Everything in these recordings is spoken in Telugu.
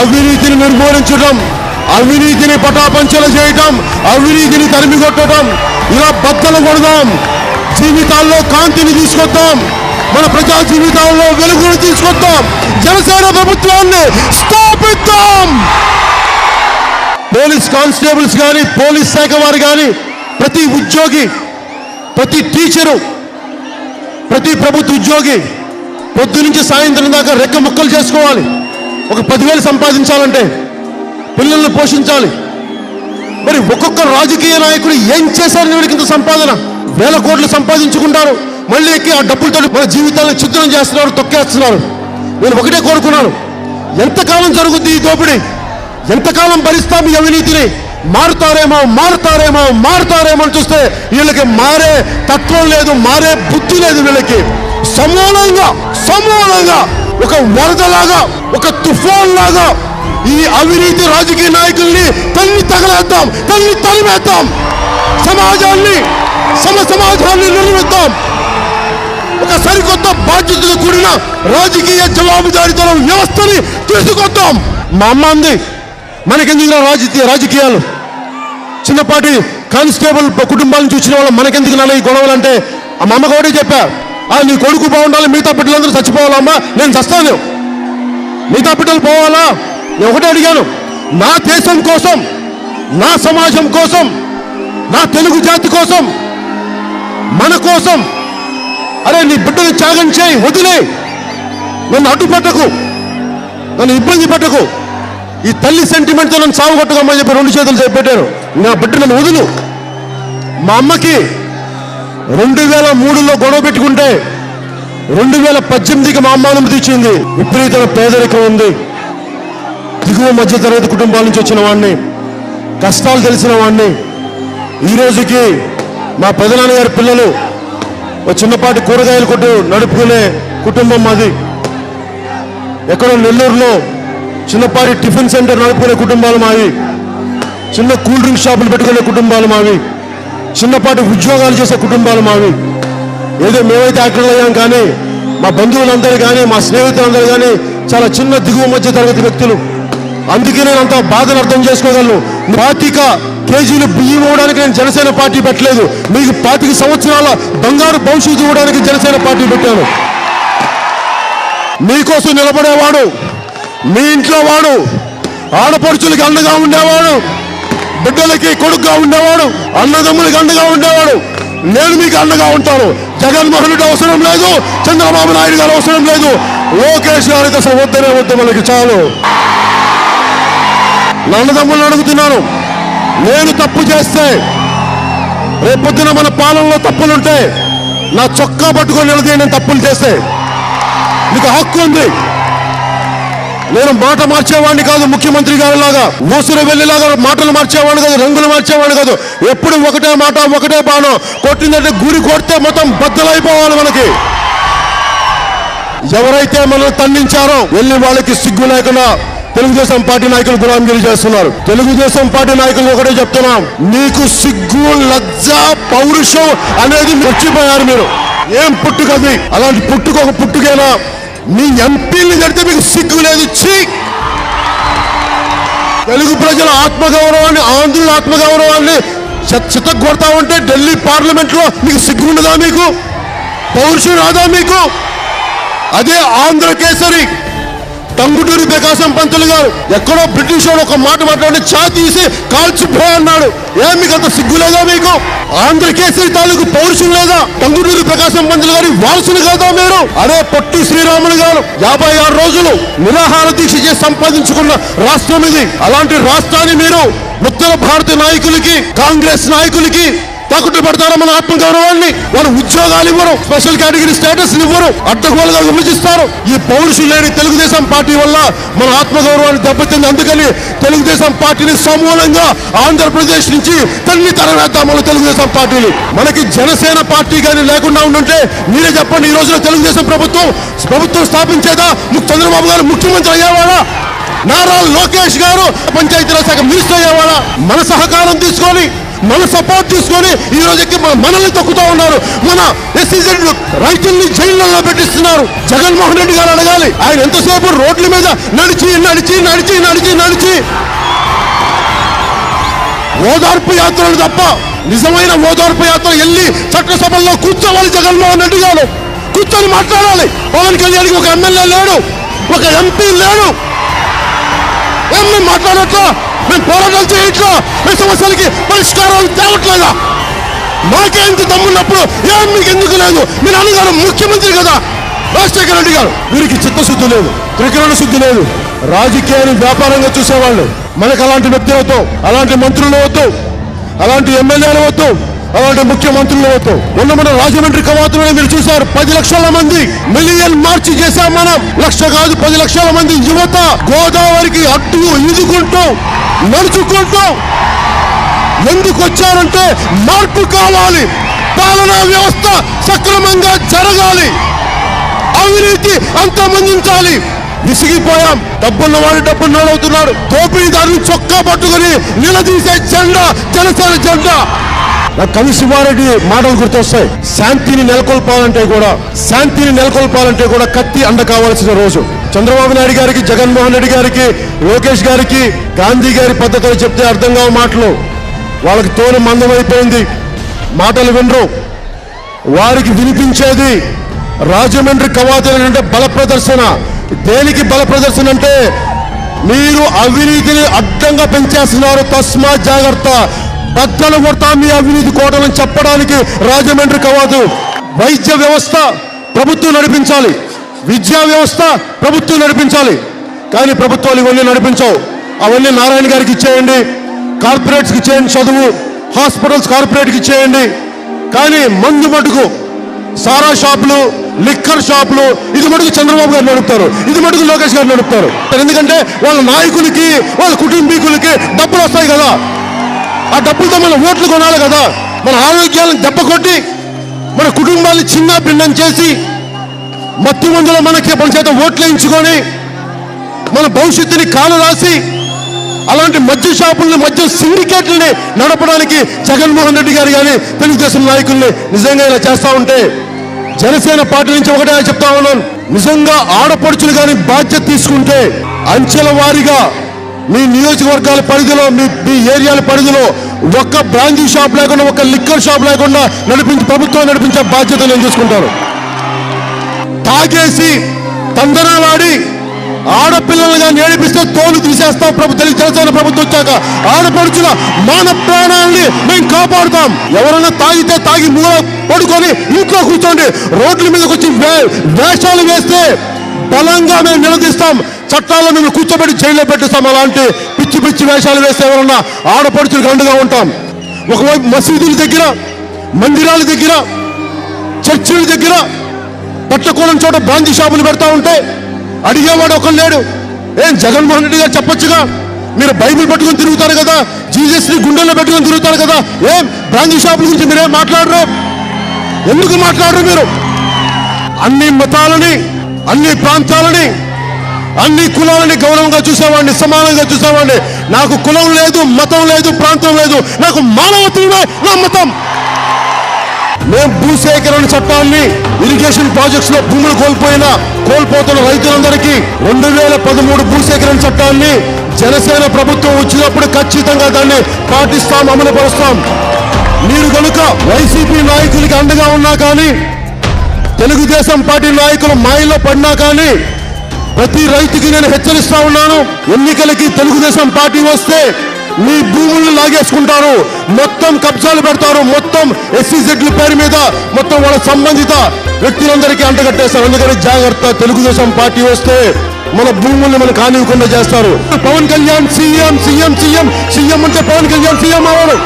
అవినీతిని నిర్మూలించడం, అవినీతిని పటాపంచలు చేయటం, అవినీతిని తరిమికొట్టడం, ఇలా బద్దలు కొడదాం. జీవితాల్లో కాంతిని తీసుకొద్దాం, మన ప్రజా జీవితాల్లో వెలుగును తీసుకొద్దాం. జనసేన ప్రభుత్వాన్ని స్థాపిద్దాం. పోలీస్ కానిస్టేబుల్స్ కానీ, పోలీస్ శాఖ వారు కానీ, ప్రతి ఉద్యోగి, ప్రతి టీచరు, ప్రతి ప్రభుత్వ ఉద్యోగి పొద్దు నుంచి సాయంత్రం దాకా రెక్క ముక్కలు చేసుకోవాలి. ఒక 10,000 సంపాదించాలంటే పిల్లల్ని పోషించాలి. మరి ఒక్కొక్క రాజకీయ నాయకుడు ఏం చేశారు? వీడికి సంపాదన వేల కోట్లు సంపాదించుకుంటారు, మళ్ళీ ఎక్కి ఆ డబ్బులతో మన జీవితాలను చిత్రం చేస్తున్నారు, తొక్కేస్తున్నారు. నేను ఒకటే కోరుకున్నాను, ఎంతకాలం జరుగుద్ది ఈ దోపిడీ? ఎంతకాలం భరిస్తాం ఈ అవినీతిని? మారుతారేమో మారుతారేమో మారుతారేమో అని చూస్తే వీళ్ళకి మారే తత్వం లేదు, మారే బుద్ధి లేదు. వీళ్ళకి సమూలంగా ఒక వరదలాగా, ఒక తుఫాన్ లాగా ఈ అవినీతి రాజకీయ నాయకుల్ని తల్లి తగలేద్దాం, తల్లి తరిమేద్దాం. సమాజాన్ని నిర్మిద్దాం. ఒక సరికొత్త బాధ్యతతో కూడిన రాజకీయ జవాబుదారీతో వ్యవస్థని తీసుకొద్దాం. మా అమ్మ అంది, మనకెందుకు రాజకీయాలు? చిన్నపాటి కానిస్టేబుల్ కుటుంబాల నుంచి వచ్చిన వాళ్ళు మనకెందుకు నాన్న ఈ గొడవలు అంటే, ఆ మా అమ్మ కూడా చెప్పా, నీ కొడుకు బాగుండాలి, మిగతా బిడ్డలందరూ చచ్చిపోవాలమ్మా. నేను చస్తాను, మిగతా బిడ్డలు పోవాలా? నేను ఒకటే అడిగాను, నా దేశం కోసం, నా సమాజం కోసం, నా తెలుగు జాతి కోసం, మన కోసం, అరే నీ బిడ్డను త్యాగం చేయి, వదిలే, నన్ను అడ్డుపట్టకు, నన్ను ఇబ్బంది పెట్టకు. ఈ తల్లి సెంటిమెంట్తో నన్ను సాగు కొట్టుకోమని చెప్పి 2 చేతులు పెట్టారు. నా బిడ్డ నన్ను వదులు. మా అమ్మకి 2003లో గొడవ పెట్టుకుంటే 2018కి మా అమ్మ అనుమతి ఇచ్చింది. విపరీతమైన పేదరికం ఉంది. దిగువ మధ్యతరగతి కుటుంబాల నుంచి వచ్చిన వాడిని, కష్టాలు తెలిసిన వాడిని. ఈ రోజుకి మా పెదనాన్నగారి పిల్లలు ఒక చిన్నపాటి కూరగాయలు కొట్టు నడుపుకునే కుటుంబం మాది. ఎక్కడో నెల్లూరులో చిన్నపాటి టిఫిన్ సెంటర్ నడుపుకునే కుటుంబాలు మావి. చిన్న కూల్ డ్రింక్ షాపులు పెట్టుకునే కుటుంబాలు మావి. చిన్నపాటి ఉద్యోగాలు చేసే కుటుంబాలు మావి. ఏదో మేమైతే యాక్టర్లు అయ్యాం, కానీ మా బంధువులందరూ కానీ, మా స్నేహితులందరూ కానీ చాలా చిన్న దిగువ మధ్య తరగతి వ్యక్తులు. అందుకే నేను అంత బాధను అర్థం చేసుకోగలను. 25 కేజీలు బియ్యం ఇవ్వడానికి నేను జనసేన పార్టీ పెట్టలేదు. మీకు 25 సంవత్సరాల బంగారు భవిష్యత్తు ఇవ్వడానికి జనసేన పార్టీ పెట్టాను. మీకోసం నిలబడేవాడు, మీ ఇంట్లో వాడు, ఆడపడుచులకి అండగా ఉండేవాడు, బిడ్డలకి కొడుకుగా ఉండేవాడు, అన్నదమ్ములకి అండగా ఉండేవాడు. నేను మీకు అండగా ఉంటాను. జగన్మోహన్ రెడ్డి అవసరం లేదు, చంద్రబాబు నాయుడు గారు అవసరం లేదు, లోకేష్ గారికి అసలు వద్దనే వద్దు, మనకి చాలు. నా అన్నదమ్ములను అడుగుతున్నాను, నేను తప్పు చేస్తే, రేపొద్దున మన పాలనలో తప్పులుంటే నా చొక్కా పట్టుకొని నిలదీ. నేను తప్పులు చేస్తే మీకు హక్కు ఉంది. నేను మాట మార్చేవాడిని కాదు, ముఖ్యమంత్రి గారి లాగా ఊసురు వెళ్ళేలాగా మాటలు మార్చేవాడిని కాదు, రంగులు మార్చేవాడిని కాదు. ఎప్పుడు ఒకటే మాట, ఒకటే బాణం. కొట్టిందంటే గురి కొడితే మొత్తం బద్దలైపోవాలి. మనకి ఎవరైతే మనల్ని తన్నించారో వెళ్ళి వాళ్ళకి సిగ్గు లేకుండా తెలుగుదేశం పార్టీ నాయకులు గులాంగిరి చేస్తున్నారు. తెలుగుదేశం పార్టీ నాయకులు ఒకటే చెప్తున్నాం, మీకు సిగ్గు, లజ్జ, పౌరుషం అనేది మర్చిపోయారు మీరు. ఏం పుట్టుకది? అలాంటి పుట్టుక ఒక పుట్టుకేనా? మీ ఎంపీని కడితే మీకు సిగ్గు లేదు. తెలుగు ప్రజల ఆత్మగౌరవాన్ని, ఆంధ్రుల ఆత్మగౌరవాన్ని చిత్తగొడతా ఉంటే ఢిల్లీ పార్లమెంట్ లో మీకు సిగ్గు ఉండదా? మీకు పౌరుషం రాదా మీకు? అదే ఆంధ్ర కేసరి టంగుటూరి ప్రకాశం పంతులు గారు ఎక్కడో బ్రిటిష్ వాడు ఒక మాట మాట్లాడి చా తీసి కాల్చిపో అన్నాడు. ఏం మీకు అంత సిగ్గు లేదా? మీకు ఆంధ్ర కేసరి తాలూకు పౌరుషం లేదా? టంగుటూరి ప్రకాశం పంతులు గారి వారసులు కాదా మీరు? అదే పొట్టి శ్రీరాములు గారు 56 రోజులు నిరాహార దీక్ష చేసి సంపాదించుకున్న రాష్ట్రం ఇది. అలాంటి రాష్ట్రాన్ని మీరు ఉత్తర భారత నాయకులకి, కాంగ్రెస్ నాయకులకి తాకట్టు పెడతారా మన ఆత్మగౌరవాన్ని? వాళ్ళు ఉద్యోగాలు ఇవ్వరు, స్పెషల్ కేటగిరీ స్టేటస్ ఇవ్వరు, అడ్డగోలుగా విభజిస్తారు. ఈ పౌరుషులు లేని తెలుగుదేశం పార్టీ వల్ల మన ఆత్మగౌరవాన్ని దెబ్బతింది. అందుకని తెలుగుదేశం పార్టీని సమూలంగా ఆంధ్రప్రదేశ్ నుంచి తల్లి తరవేద్దాం. మన తెలుగుదేశం పార్టీని మనకి జనసేన పార్టీ కానీ లేకుండా ఉండుంటే మీరే చెప్పండి, ఈ రోజున తెలుగుదేశం ప్రభుత్వం స్థాపించేదా? చంద్రబాబు గారు ముఖ్యమంత్రి అయ్యేవాడా? నారా లోకేష్ గారు పంచాయతీరాజ్ శాఖ మినిస్టర్ అయ్యేవాడా? మన సహకారం తీసుకొని మన సపోర్ట్ తీసుకొని ఈ రోజుకి మనల్ని తొక్కుతూ ఉన్నారు. మన ఎస్సీజెడ్ రైతుల్ని జైళ్ళలో పెట్టిస్తున్నారు. జగన్మోహన్ రెడ్డి గారు అడగాలి, ఆయన ఎంతసేపు రోడ్ల మీద నడిచి నడిచి నడిచి నడిచి నడిచి ఓదార్పు యాత్రలు తప్ప నిజమైన ఓదార్పు యాత్ర వెళ్ళి చట్టసభల్లో కూర్చోవాలి. జగన్మోహన్ రెడ్డి గారు కూర్చొని మాట్లాడాలి. పవన్ కళ్యాణ్కి ఒక ఎమ్మెల్యే లేడు, ఒక ఎంపీ లేడు. ఏం మేము మాట్లాడట్లా, మేము పోరాటాలు చేయట్లా, మీ సమస్యలకి పరిష్కారాలు తేవట్లేదా? మాకే ఇంత దమ్మున్నప్పుడు ఏం మీకు ఎందుకు లేదు? మీ నాన్నగారు ముఖ్యమంత్రి కదా రాజశేఖర రెడ్డి గారు. వీరికి చిత్తశుద్ధి లేదు, త్రికరణ శుద్ధి లేదు. రాజకీయాన్ని వ్యాపారంగా చూసేవాళ్ళు. మనకు అలాంటి వ్యక్తులతో, అలాంటి మంత్రులు వద్దు, అలాంటి ఎమ్మెల్యేలు వద్దు, అలాంటి ముఖ్యమంత్రులు వద్దు. మన రాజమండ్రి కవాతులను మీరు చూశారు. 10 లక్షల మంది మిలియన్ మార్చి చేశాం మనం. లక్ష కాదు 10 లక్షల మంది యువత గోదావరికి అడ్డు ఈదుకుంటూ నడుచుకుంటూ ఎందుకు వచ్చారంటే మార్పు కావాలి, పాలనా వ్యవస్థ సక్రమంగా జరగాలి, అవినీతి అంతమందించాలి. విసిగిపోయాం. డబ్బున్న వాడు డబ్బున్నాడు అవుతున్నాడు. దోపిడీదారుని చొక్కా పట్టుకుని నిలదీసే జెండా జనసేన జెండా. నాకు కవి శివారెడ్డి మాటలు గుర్తొస్తాయి. శాంతిని నెలకొల్పాలంటే కూడా కత్తి అండ కావాల్సిన రోజు. చంద్రబాబు నాయుడు గారికి, జగన్మోహన్ రెడ్డి గారికి, లోకేష్ గారికి గాంధీ గారి పద్ధతిలో చెప్తే అర్థం కావు మాటలు. వాళ్ళకి తోలు మందమైపోయింది, మాటలు వినరు. వారికి వినిపించేది రాజమండ్రి కవాతులు అంటే బల ప్రదర్శన. దేనికి బల ప్రదర్శన అంటే మీరు అవినీతిని అడ్డంగా పెంచేస్తున్నారు, తస్మా జాగ్రత్త, బద్దలు కొడతా మీ అవినీతి కోటలను చెప్పడానికి రాజమండ్రి కవాతు. వైద్య వ్యవస్థ ప్రభుత్వం నడిపించాలి, విద్యా వ్యవస్థ ప్రభుత్వం నడిపించాలి. కానీ ప్రభుత్వాలు ఇవన్నీ నడిపించవు. అవన్నీ నారాయణ గారికి ఇచ్చేయండి, కార్పొరేట్స్కి ఇచ్చేయండి, చదువు హాస్పిటల్స్ కార్పొరేట్కి ఇచ్చేయండి. కానీ మందు మటుకు సారా షాపులు, లిక్కర్ షాపులు ఇది మటుకు చంద్రబాబు గారు నడుపుతారు, ఇది మటుకు లోకేష్ గారు నడుపుతారు. ఎందుకంటే వాళ్ళ నాయకులకి, వాళ్ళ కుటుంబీకులకి డబ్బులు వస్తాయి కదా. ఆ డబ్బులతో మన ఓట్లు కొనాలి కదా. మన ఆరోగ్యాలను దెబ్బ కొట్టి మన కుటుంబాన్ని చిన్న భిన్నం చేసి మత్తు మందులో మన చేత ఓట్లు వేయించుకొని మన భవిష్యత్తుని కాలు రాసి అలాంటి మద్య షాపుల్ని, మద్య సిండికేట్లని నడపడానికి జగన్మోహన్ రెడ్డి గారు కానీ తెలుగుదేశం నాయకుల్ని నిజంగా ఇలా చేస్తా ఉంటే జనసేన పార్టీ నుంచి ఒకటే చెప్తా ఉన్నాను, నిజంగా ఆడపడుచులు కానీ బాధ్యత తీసుకుంటే అంచెల వారీగా మీ నియోజకవర్గాల పరిధిలో, మీ ఏరియాల పరిధిలో ఒక్క బ్రాంచీ షాప్ లేకుండా, ఒక్క లిక్కర్ షాప్ లేకుండా ప్రభుత్వం నడిపించే బాధ్యత నేను తీసుకుంటాను. తాగేసి తందనాలాడి ఆడపిల్లలుగా నేర్పిస్తే తోలు తీసేస్తాం. జనసేన ప్రభుత్వం వచ్చాక ఆడపడుచుల మాన ప్రాణాలని మేము కాపాడుతాం. ఎవరైనా తాగితే తాగి మూల పడుకొని ఇంట్లో కూర్చోండి, రోడ్ల మీదకి వచ్చి వేషాలు వేస్తే బలంగా మేము నిలదీస్తాం. చట్టాల్లో మేము కూర్చోబెట్టి జైల్లో పెట్టిస్తాం. అలాంటి పిచ్చి పిచ్చి వేషాలు వేస్తే ఎవరన్నా ఆడపడుచులకు అండగా ఉంటాం. ఒకవైపు మసీదుల దగ్గర, మందిరాల దగ్గర, చర్చిల దగ్గర పట్టకూడని చోట బ్రాంచీ షాపులు పెడతా ఉంటే అడిగేవాడు ఒకరు లేడు. ఏం జగన్మోహన్ రెడ్డి గారు చెప్పొచ్చుగా, మీరు బైబిల్ పట్టుకొని తిరుగుతారు కదా, జీసస్ని గుండెల్లో పెట్టుకొని తిరుగుతారు కదా, ఏం బ్రాంచీ షాపుల గురించి మీరేం మాట్లాడరు? ఎందుకు మాట్లాడరు మీరు? అన్ని మతాలని, అన్ని ప్రాంతాలని, అన్ని కులాలని గౌరవంగా చూసేవాడిని, సమానంగా చూసేవాడిని. నాకు కులం లేదు, మతం లేదు, ప్రాంతం లేదు, నాకు మానవత్వమే నా మతం. మేము భూసేకరణ చట్టాన్ని, ఇరిగేషన్ ప్రాజెక్ట్స్ లో భూములు కోల్పోతున్న రైతులందరికీ 2013 భూసేకరణ చట్టాన్ని జనసేన ప్రభుత్వం వచ్చినప్పుడు ఖచ్చితంగా దాన్ని పాటిస్తాం, అమలు పరుస్తాం. మీరు కనుక వైసీపీ నాయకులకి అండగా ఉన్నా కానీ, తెలుగుదేశం పార్టీ నాయకులు మాయలో పడినా కానీ ప్రతి రైతుకి నేను హెచ్చరిస్తా ఉన్నాను, ఎన్నికలకి తెలుగుదేశం పార్టీ వస్తే మీ భూములను లాగేసుకుంటారు, మొత్తం కబ్జాలు పెడతారు, మొత్తం ఎస్సీజెడ్ల పేరు మీద మొత్తం వాళ్ళ సంబంధిత వ్యక్తులందరికీ అంటగట్టేస్తారు. అందుకని జాగ్రత్త, తెలుగుదేశం పార్టీ వస్తే మన భూముల్ని మనకు కానివ్వకుండా చేస్తారు. Pawan Kalyan CM CM CM CM అంటే పవన్ కళ్యాణ్ సీఎం అవ్వరు.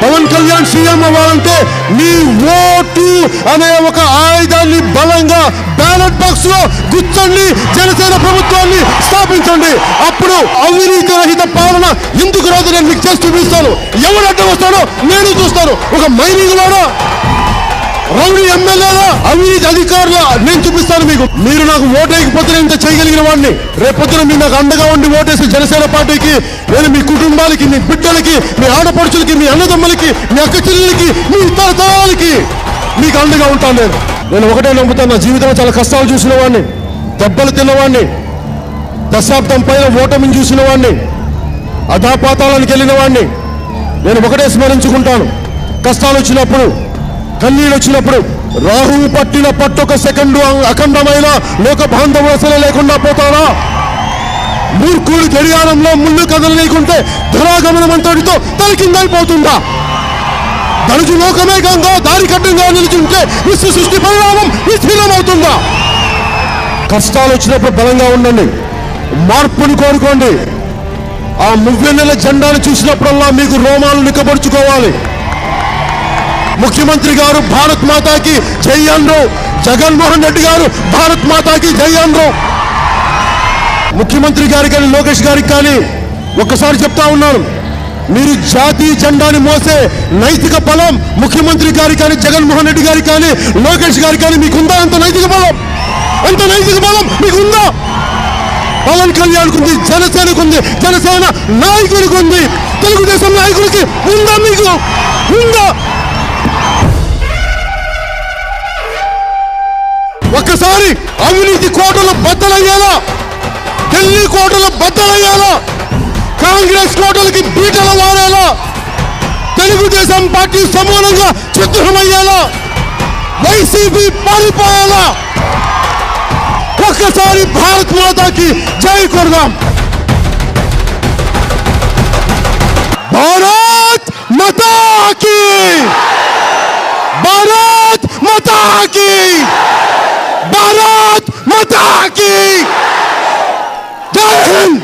పవన్ కళ్యాణ్ సీఎం అవ్వాలంటే మీ ఓటు అనే ఒక ఆయుధాన్ని బలంగా బ్యాలెట్ బాక్స్ లో గుచ్చండి, జనసేన ప్రభుత్వాన్ని స్థాపించండి. అప్పుడు అవినీతి రహిత పాలన ఎందుకు రాదు నేను మీకు చేసి చూపిస్తాను. ఎవరు అడ్డం వస్తాడో నేను చూస్తాను. ఒక మైనింగ్ లోనో రౌడీ ఎమ్మెల్యేల అవినీతి అధికారుల నేను చూపిస్తాను మీకు. మీరు నాకు ఓటేయకపోతే నేను ఇంత చేయగలిగిన వాడిని. రేపొద్దున మీరు నాకు అండగా ఉండి ఓటేసి జనసేన పార్టీకి నేను మీ కుటుంబాలకి, మీ బిడ్డలకి, మీ ఆడపడుచులకి, మీ అన్నదమ్ములకి, మీ అక్క చెల్లెలకి, మీ తరతరాలకి మీకు అండగా ఉంటాను. నేను ఒకటే నమ్ముతాను, నా జీవితంలో చాలా కష్టాలు చూసిన వాడిని, దెబ్బలు తిన్నవాడిని, దశాబ్దం పైన ఓటమిని చూసిన వాడిని, అధాపాతాళానికి వెళ్ళిన వాడిని. నేను ఒకటే స్మరించుకుంటాను, కష్టాలు వచ్చినప్పుడు, కన్నీళ్ళు వచ్చినప్పుడు, రాహువు పట్టిన పట్టొక సెకండు అఖండమైన లోక బాంధవసలు లేకుండా పోతారా? మూర్ఖుడు గడియారంలో ముళ్ళు కదలనీకుంటే ధరాగమనం అంతటితో తలకిందైపోతుందా? ధనుజు లోకమేకంగా దారి కట్టంగా నిలుచుంటే విశ్వ సృష్టి పరిణామం విచ్ఛిన్నమవుతుందా? కష్టాలు వచ్చినప్పుడు బలంగా ఉండండి, మార్పుని కోరుకోండి. ఆ మువ్వెన్నెల జెండాను చూసినప్పుడల్లా మీకు రోమాలు నిక్కబడుచుకోవాలి. ముఖ్యమంత్రి గారు భారత్ మాతాకి జై అన్రు, జగన్మోహన్ రెడ్డి గారు భారత్ మాతాకి జై అన్రు. ముఖ్యమంత్రి గారికి కానీ లోకేష్ గారికి కానీ ఒక్కసారి చెప్తా ఉన్నాను, మీరు జాతీయ జెండాని మోసే నైతిక బలం ముఖ్యమంత్రి గారికి కానీ, జగన్మోహన్ రెడ్డి గారికి కానీ, లోకేష్ గారికి కానీ మీకుందా? అంత నైతిక బలం, అంత నైతిక బలం మీకుందా? పవన్ కళ్యాణ్కు ఉంది, జనసేనకు ఉంది, జనసేన నాయకుడికి ఉంది, తెలుగుదేశం నాయకుడికి ఉందా? మీకు ఉందా? ఒక్కసారి అవినీతి కోటలు బద్దలయ్యేలా, ఢిల్లీ కోటలు బద్దలయ్యేలా, కాంగ్రెస్ కోటలకి బీటల వారేలా, తెలుగుదేశం పార్టీ సమూలంగా చిత్రమయ్యేలా, వైసీపీ పారిపోయేలా ఒక్కసారి భారత్ మాతాకి జై కొడదాం. భారత్ మాతాకి, భారత్ మాతాకి, భారత్ మాతాకి జై హింద్.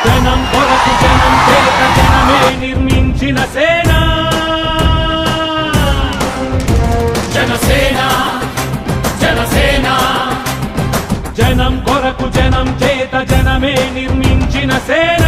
జనం కొరకు జనం చేత జనమే నిర్మించిన సేన జనసేన, జనసేన. జనం కొరకు జనం చేత జనమే నిర్మించిన సేన